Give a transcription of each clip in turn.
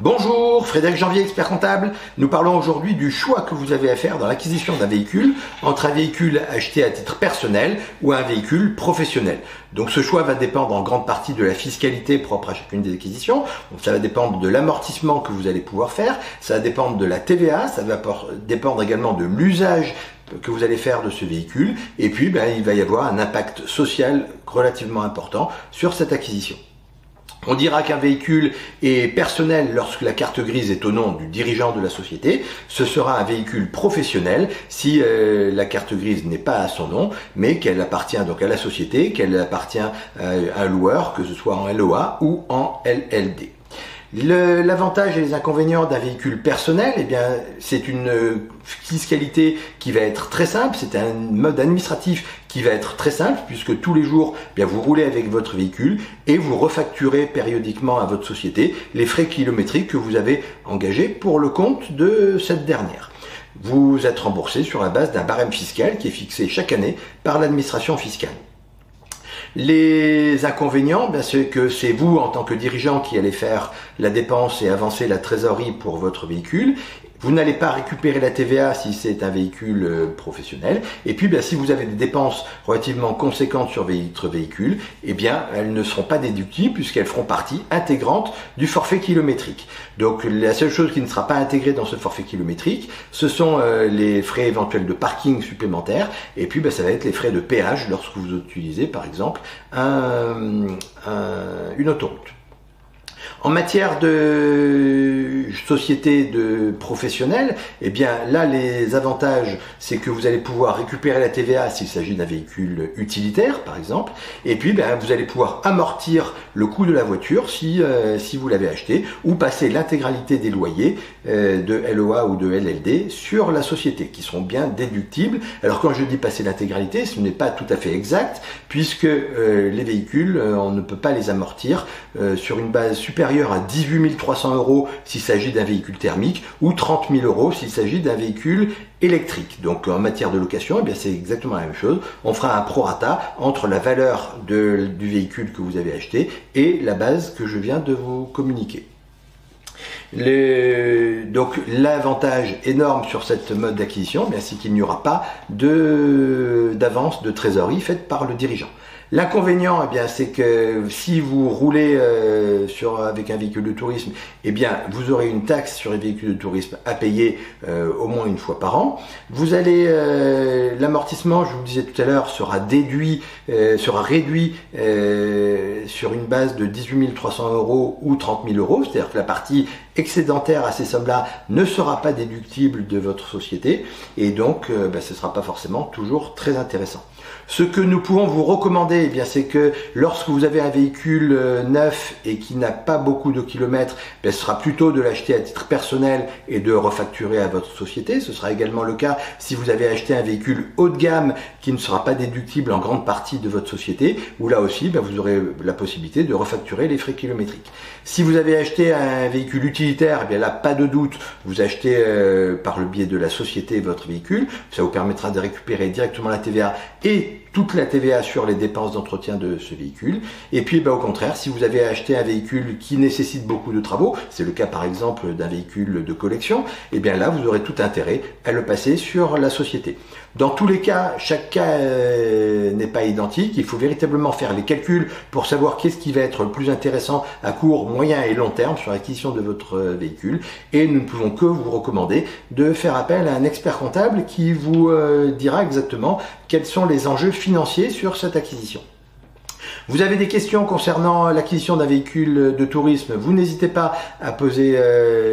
Bonjour, Frédéric Janvier, expert comptable. Nous parlons aujourd'hui du choix que vous avez à faire dans l'acquisition d'un véhicule entre un véhicule acheté à titre personnel ou un véhicule professionnel. Donc ce choix va dépendre en grande partie de la fiscalité propre à chacune des acquisitions. Donc ça va dépendre de l'amortissement que vous allez pouvoir faire, ça va dépendre de la TVA, ça va dépendre également de l'usage que vous allez faire de ce véhicule. Et puis il va y avoir un impact social relativement important sur cette acquisition. On dira qu'un véhicule est personnel lorsque la carte grise est au nom du dirigeant de la société. Ce sera un véhicule professionnel si la carte grise n'est pas à son nom, mais qu'elle appartient donc à la société, qu'elle appartient à un loueur, que ce soit en LOA ou en LLD. L'avantage et les inconvénients d'un véhicule personnel, c'est une fiscalité qui va être très simple, c'est un mode administratif qui va être très simple puisque tous les jours, vous roulez avec votre véhicule et vous refacturez périodiquement à votre société les frais kilométriques que vous avez engagés pour le compte de cette dernière. Vous êtes remboursé sur la base d'un barème fiscal qui est fixé chaque année par l'administration fiscale. Les inconvénients, c'est que c'est vous en tant que dirigeant qui allez faire la dépense et avancer la trésorerie pour votre véhicule. Vous n'allez pas récupérer la TVA si c'est un véhicule professionnel. Et puis, si vous avez des dépenses relativement conséquentes sur votre véhicule, elles ne seront pas déductibles puisqu'elles feront partie intégrante du forfait kilométrique. Donc, la seule chose qui ne sera pas intégrée dans ce forfait kilométrique, ce sont les frais éventuels de parking supplémentaires. Et puis, ça va être les frais de péage lorsque vous utilisez, par exemple, une autoroute. En matière de société de professionnels, là les avantages, c'est que vous allez pouvoir récupérer la TVA s'il s'agit d'un véhicule utilitaire par exemple, et puis vous allez pouvoir amortir le coût de la voiture si vous l'avez acheté, ou passer l'intégralité des loyers de LOA ou de LLD sur la société, qui seront bien déductibles. Alors quand je dis passer l'intégralité, ce n'est pas tout à fait exact, puisque les véhicules, on ne peut pas les amortir sur une base supérieure à 18 300 € s'il s'agit d'un véhicule thermique ou 30 000 € s'il s'agit d'un véhicule électrique. Donc en matière de location, c'est exactement la même chose. On fera un prorata entre la valeur du véhicule que vous avez acheté et la base que je viens de vous communiquer. Donc l'avantage énorme sur cette mode d'acquisition, c'est qu'il n'y aura pas d'avance de trésorerie faite par le dirigeant. L'inconvénient, c'est que si vous roulez avec un véhicule de tourisme, vous aurez une taxe sur les véhicules de tourisme à payer au moins une fois par an. Vous allez l'amortissement, je vous le disais tout à l'heure, sera réduit sur une base de 18 300 € ou 30 000 €, c'est-à-dire que la partie excédentaire à ces sommes-là ne sera pas déductible de votre société, et donc ce ne sera pas forcément toujours très intéressant. Ce que nous pouvons vous recommander, c'est que lorsque vous avez un véhicule neuf et qui n'a pas beaucoup de kilomètres, ce sera plutôt de l'acheter à titre personnel et de refacturer à votre société. Ce sera également le cas si vous avez acheté un véhicule haut de gamme qui ne sera pas déductible en grande partie de votre société, où là aussi vous aurez la possibilité de refacturer les frais kilométriques. Si vous avez acheté un véhicule utilitaire, là pas de doute, vous achetez par le biais de la société votre véhicule, ça vous permettra de récupérer directement la TVA et toute la TVA sur les dépenses d'entretien de ce véhicule. Et puis au contraire, si vous avez acheté un véhicule qui nécessite beaucoup de travaux, c'est le cas par exemple d'un véhicule de collection, là vous aurez tout intérêt à le passer sur la société. Dans tous les cas, chaque cas n'est pas identique, il faut véritablement faire les calculs pour savoir qu'est-ce qui va être le plus intéressant à court, moyen et long terme sur l'acquisition de votre véhicule, et nous ne pouvons que vous recommander de faire appel à un expert comptable qui vous dira exactement quels sont les enjeux financiers sur cette acquisition. Vous avez des questions concernant l'acquisition d'un véhicule de tourisme, vous n'hésitez pas à poser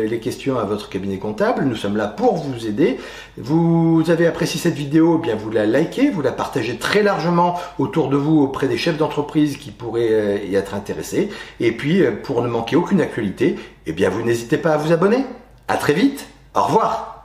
les questions à votre cabinet comptable, nous sommes là pour vous aider. Vous avez apprécié cette vidéo, vous la likez, vous la partagez très largement autour de vous auprès des chefs d'entreprise qui pourraient y être intéressés. Et puis pour ne manquer aucune actualité, vous n'hésitez pas à vous abonner. À très vite, au revoir.